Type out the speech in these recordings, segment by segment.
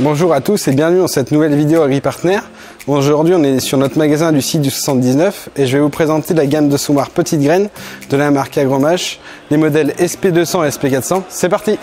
Bonjour à tous et bienvenue dans cette nouvelle vidéo AgriPartner. Aujourd'hui on est sur notre magasin du site du 79 et je vais vous présenter la gamme de semoirs petites graines de la marque Agromash, les modèles SP200 et SP400. C'est parti!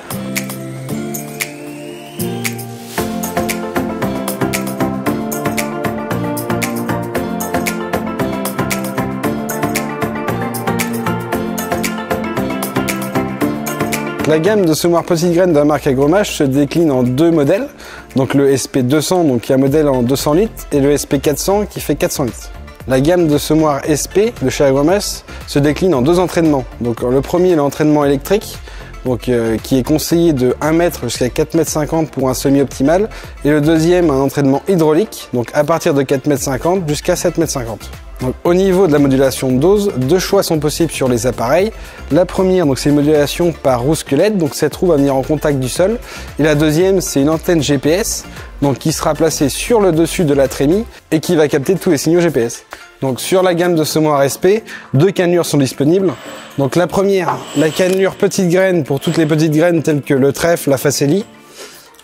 La gamme de semoirs petites graines de la marque Agromash se décline en deux modèles, donc le SP200 donc qui est un modèle en 200 litres et le SP400 qui fait 400 litres. La gamme de semoirs SP de chez Agromash se décline en deux entraînements. Donc le premier est l'entraînement électrique, donc, qui est conseillé de 1 m jusqu'à 4,50 m pour un semi optimal, et le deuxième un entraînement hydraulique, donc à partir de 4,50 m jusqu'à 7,50 m. Donc, au niveau de la modulation de dose, deux choix sont possibles sur les appareils. La première, c'est une modulation par roue squelette, donc cette roue va venir en contact du sol. Et la deuxième, c'est une antenne GPS, donc qui sera placée sur le dessus de la trémie et qui va capter tous les signaux GPS. Donc sur la gamme de semoirs SP, deux cannelures sont disponibles. Donc la première, la cannelure petite graine pour toutes les petites graines telles que le trèfle, la facélie.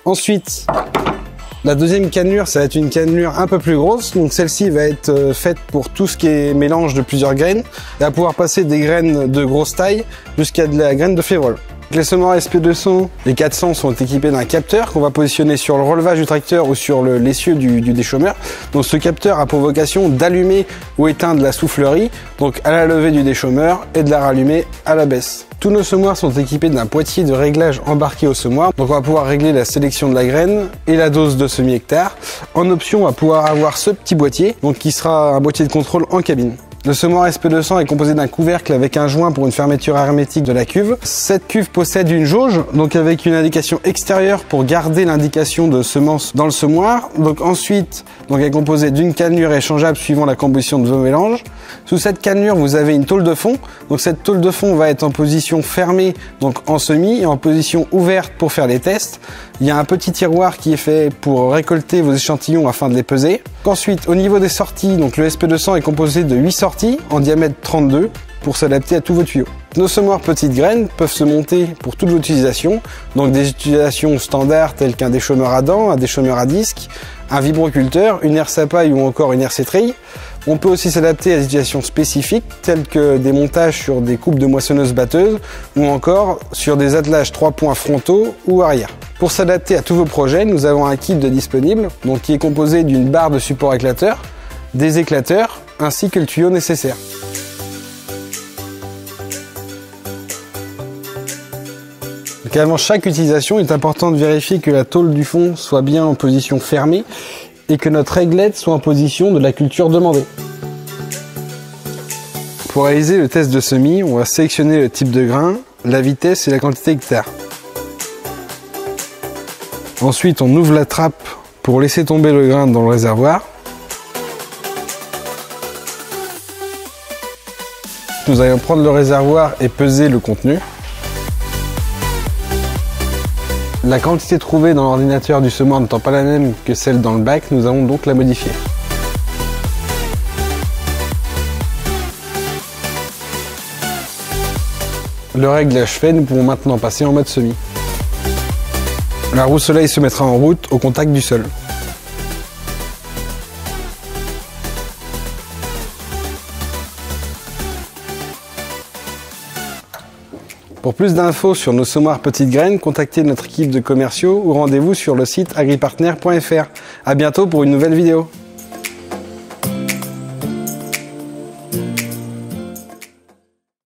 Ensuite, la deuxième cannelure, ça va être une cannelure un peu plus grosse, donc celle-ci va être faite pour tout ce qui est mélange de plusieurs graines, et va pouvoir passer des graines de grosse taille jusqu'à de la graine de févrole. Les semoirs SP200 et 400 sont équipés d'un capteur qu'on va positionner sur le relevage du tracteur ou sur l'essieu du déchaumeur. Donc ce capteur a pour vocation d'allumer ou éteindre la soufflerie, donc à la levée du déchaumeur, et de la rallumer à la baisse. Tous nos semoirs sont équipés d'un boîtier de réglage embarqué au semoir, donc on va pouvoir régler la sélection de la graine et la dose de semi-hectare. En option, on va pouvoir avoir ce petit boîtier, donc qui sera un boîtier de contrôle en cabine. Le semoir SP200 est composé d'un couvercle avec un joint pour une fermeture hermétique de la cuve. Cette cuve possède une jauge, donc avec une indication extérieure pour garder l'indication de semence dans le semoir. Donc ensuite, elle est composée d'une cannelure échangeable suivant la composition de vos mélanges. Sous cette cannelure, vous avez une tôle de fond. Donc cette tôle de fond va être en position fermée, donc en semi, et en position ouverte pour faire les tests. Il y a un petit tiroir qui est fait pour récolter vos échantillons afin de les peser. Ensuite, au niveau des sorties, le SP200 est composé de 8 sorties en diamètre 32 pour s'adapter à tous vos tuyaux. Nos semoirs petites graines peuvent se monter pour toutes vos utilisations, donc des utilisations standards telles qu'un déchaumeur à dents, un déchaumeur à disque, un vibroculteur, une herse à paille ou encore une herse étrille. On peut aussi s'adapter à des situations spécifiques telles que des montages sur des coupes de moissonneuses batteuses ou encore sur des attelages 3 points frontaux ou arrière. Pour s'adapter à tous vos projets, nous avons un kit de disponible, qui est composé d'une barre de support éclateur, des éclateurs ainsi que le tuyau nécessaire. Donc avant chaque utilisation, il est important de vérifier que la tôle du fond soit bien en position fermée et que notre réglette soit en position de la culture demandée. Pour réaliser le test de semis, on va sélectionner le type de grain, la vitesse et la quantité hectare. Ensuite, on ouvre la trappe pour laisser tomber le grain dans le réservoir. Nous allons prendre le réservoir et peser le contenu. La quantité trouvée dans l'ordinateur du semoir n'étant pas la même que celle dans le bac, nous allons donc la modifier. Le réglage fait, nous pouvons maintenant passer en mode semi. La roue soleil se mettra en route au contact du sol. Pour plus d'infos sur nos semoirs petites graines, contactez notre équipe de commerciaux ou rendez-vous sur le site agripartner.fr. À bientôt pour une nouvelle vidéo.